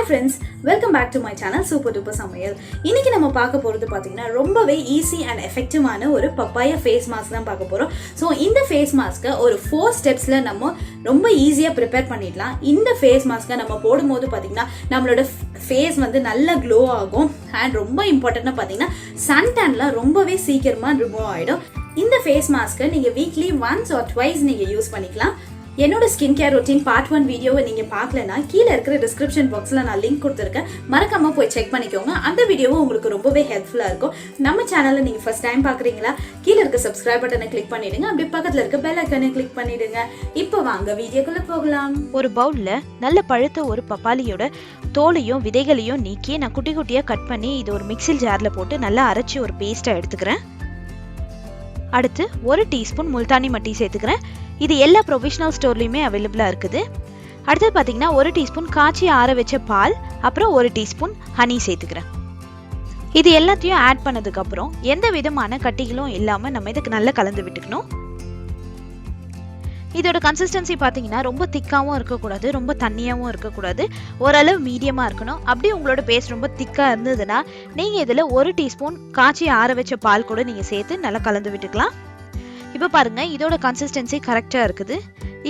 Hi friends, welcome back to my channel Super Duper Samayal. இன்னைக்கு நம்ம பார்க்க போறது பாத்தீங்கன்னா ரொம்பவே ஈஸி அண்ட் எஃபெக்டிவான ஒரு பப்பாயா ஃபேஸ் மாஸ்க் தான் பார்க்க போறோம். சோ இந்த ஃபேஸ் மாஸ்கை ஒரு 4 ஸ்டெப்ஸ்ல நம்ம ரொம்ப ஈஸியா ப்ரிப்பேர் பண்ணிடலாம். இந்த ஃபேஸ் மாஸ்கை நம்ம போடும்போது பாத்தீங்கன்னா நம்மளோட ஃபேஸ் வந்து நல்ல க்ளோ ஆகும் அண்ட் ரொம்ப இம்பார்ட்டன்ட்டா பாத்தீங்கன்னா சன் டேன்ல ரொம்பவே சீக்கிரமா ரிமூவ் ஆயிடும். இந்த ஃபேஸ் மாஸ்கை நீங்க வீக்லி ஒன்ஸ் ஆர் ட்வைஸ் நீங்க யூஸ் பண்ணிக்கலாம். என்னோட ஸ்கின் கேர் ரொட்டீன் பார்ட் 1 வீடியோவை நீங்க பார்க்கலனா கீழ இருக்கிற டிஸ்கிரிப்ஷன் பாக்ஸ்ல நான் லிங்க் கொடுத்திருக்கேன். மறக்காம போய் செக் பண்ணிக்கோங்க. அந்த வீடியோவும் உங்களுக்கு ரொம்பவே ஹெல்ப்ஃபுல்லா இருக்கும். நம்ம சேனலை நீங்க ஃபர்ஸ்ட் டைம் பாக்குறீங்களா? கீழ இருக்க சப்ஸ்கிரைப் பட்டனை கிளிக் பண்ணிடுங்க. அப்படியே பக்கத்துல இருக்க பெல் ஐகானை கிளிக் பண்ணிடுங்க. இப்போ வாங்க வீடியோக்குள்ள போகலாம். ஒரு பவுல்ல நல்ல பழுத்த ஒரு பப்பாளியோட தோலையும் விதைகளையும் நீக்கி நான் குட்டி குட்டியா கட் பண்ணி இது ஒரு மிக்ஸில் ஜார்ல போட்டு நல்லா அரைச்சி ஒரு பேஸ்டா எடுத்துக்கிறேன். அடுத்து 1 டீஸ்பூன் முல்தானி மட்டி சேர்த்துக்கிறேன். இது எல்லா ப்ரொவிஷனல் ஸ்டோர்லையுமே அவைலபிளாக இருக்குது. அடுத்தது பார்த்தீங்கன்னா 1 டீஸ்பூன் காய்ச்சி ஆற வச்ச பால், அப்புறம் 1 டீஸ்பூன் ஹனி சேர்த்துக்கிறேன். இது எல்லாத்தையும் ஆட் பண்ணதுக்கப்புறம் எந்த விதமான கட்டிகளும் இல்லாமல் நம்ம இதுக்கு நல்லா கலந்து விட்டுக்கணும். இதோட கன்சிஸ்டன்சி பார்த்தீங்கன்னா ரொம்ப திக்காகவும் இருக்கக்கூடாது, ரொம்ப தண்ணியாகவும் இருக்கக்கூடாது, ஓரளவு மீடியமாக இருக்கணும். அப்படி உங்களோட பேஸ்ட் ரொம்ப திக்காக இருந்ததுன்னா நீங்கள் இதில் 1 டீஸ்பூன் காய்ச்சி ஆற வச்ச பால் கூட நீங்கள் சேர்த்து நல்லா கலந்து விட்டுக்கலாம். இப்போ பாருங்க இதோட கன்சிஸ்டன்சி கரெக்டாக இருக்குது.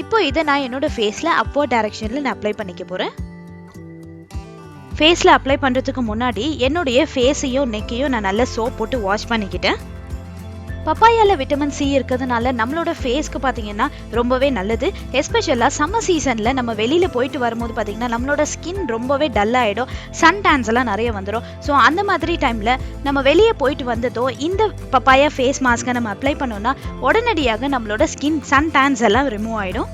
இப்போ இதை நான் என்னோட ஃபேஸில் அப்வர்ட் டைரக்ஷனில் நான் அப்ளை பண்ணிக்க போகிறேன். ஃபேஸில் அப்ளை பண்ணுறதுக்கு முன்னாடி என்னுடைய ஃபேஸையும் நெக்கையும் நான் நல்லா சோப் போட்டு வாஷ் பண்ணிக்கிட்டேன். பப்பாயால விட்டமின் சி இருக்கிறதுனால நம்மளோட ஃபேஸ்க்கு பார்த்தீங்கன்னா ரொம்பவே நல்லது. எஸ்பெஷலாக சம்மர் சீசனில் நம்ம வெளியில் போயிட்டு வரும்போது பார்த்தீங்கன்னா நம்மளோட ஸ்கின் ரொம்பவே டல் ஆகிடும், சன் டேன்ஸ் எல்லாம் நிறைய வந்துடும். ஸோ அந்த மாதிரி டைமில் நம்ம வெளியே போயிட்டு வந்ததோ இந்த பப்பாயா ஃபேஸ் மாஸ்க்கை நம்ம அப்ளை பண்ணோம்னா உடனடியாக நம்மளோட ஸ்கின் சன் டேன்ஸ் எல்லாம் ரிமூவ் ஆகிடும்.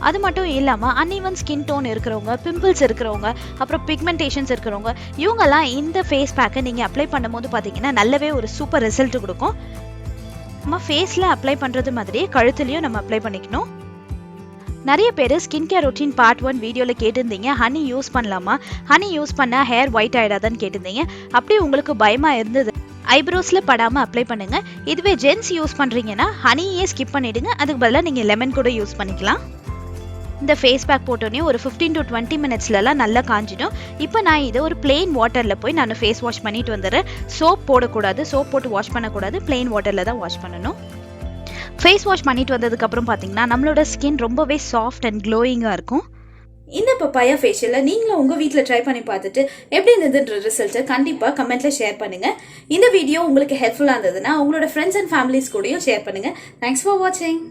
அது மட்டும் இல்லாமல் அன்இவன் ஸ்கின் டோன் இருக்கிறவங்க, பிம்பிள்ஸ் இருக்கிறவங்க, அப்புறம் பிக்மெண்டேஷன்ஸ் இருக்கிறவங்க, இவங்கெல்லாம் இந்த ஃபேஸ் பேக்கை நீங்கள் அப்ளை பண்ணும்போது பார்த்தீங்கன்னா நல்லாவே ஒரு சூப்பர் ரிசல்ட் கொடுக்கும். நம்ம ஃபேஸில் அப்ளை பண்ணுறது மாதிரியே கழுத்துலையும் நம்ம அப்ளை பண்ணிக்கணும். நிறைய பேர் ஸ்கின் கேர் ரொட்டீன் பார்ட் 1 வீடியோவில் கேட்டிருந்தீங்க, ஹனி யூஸ் பண்ணலாமா, ஹனி யூஸ் பண்ணால் ஹேர் ஒயிட் ஆகிடாதான்னு கேட்டிருந்தீங்க. அப்படி உங்களுக்கு பயமாக இருந்தது ஐப்ரோஸில் படாமல் அப்ளை பண்ணுங்க. இதுவே ஜென்ஸ் யூஸ் பண்ணுறீங்கன்னா ஹனியே ஸ்கிப் பண்ணிவிடுங்க. அதுக்கு பதிலாக நீங்கள் லெமன் கூட யூஸ் பண்ணிக்கலாம். இந்த ஃபேஸ் பேக் போட்டோன்னே ஒரு 15 to 20 மினிட்ஸ்லலாம் நல்லா காஞ்சிடும். இப்போ நான் இதை ஒரு பிளெயின் வாட்டரில் போய் நான் ஃபேஸ் வாஷ் பண்ணிட்டு வந்துடுறேன். சோப் போடக்கூடாது, சோப் போட்டு வாஷ் பண்ணக்கூடாது, பிளெயின் வாட்டரில் தான் வாஷ் பண்ணணும். ஃபேஸ் வாஷ் பண்ணிட்டு வந்ததுக்கப்புறம் பார்த்தீங்கன்னா நம்மளோட ஸ்கின் ரொம்பவே சாஃப்ட் அண்ட் க்ளோயிங்காக இருக்கும். இந்த பப்பாயா ஃபேஷியலை நீங்களும் உங்கள் வீட்டில் ட்ரை பண்ணி பார்த்துட்டு எப்படி இருந்ததுன்ற ரிசல்ட்டை கண்டிப்பாக கமெண்ட்டில் ஷேர் பண்ணுங்கள். இந்த வீடியோ உங்களுக்கு ஹெல்ப்ஃபுல்லாக இருந்ததுன்னா உங்களோட ஃப்ரெண்ட்ஸ் அண்ட் ஃபேமிலிஸ் கூடயும் ஷேர் பண்ணுங்கள். தேங்க்ஸ் ஃபார் வாட்சிங்.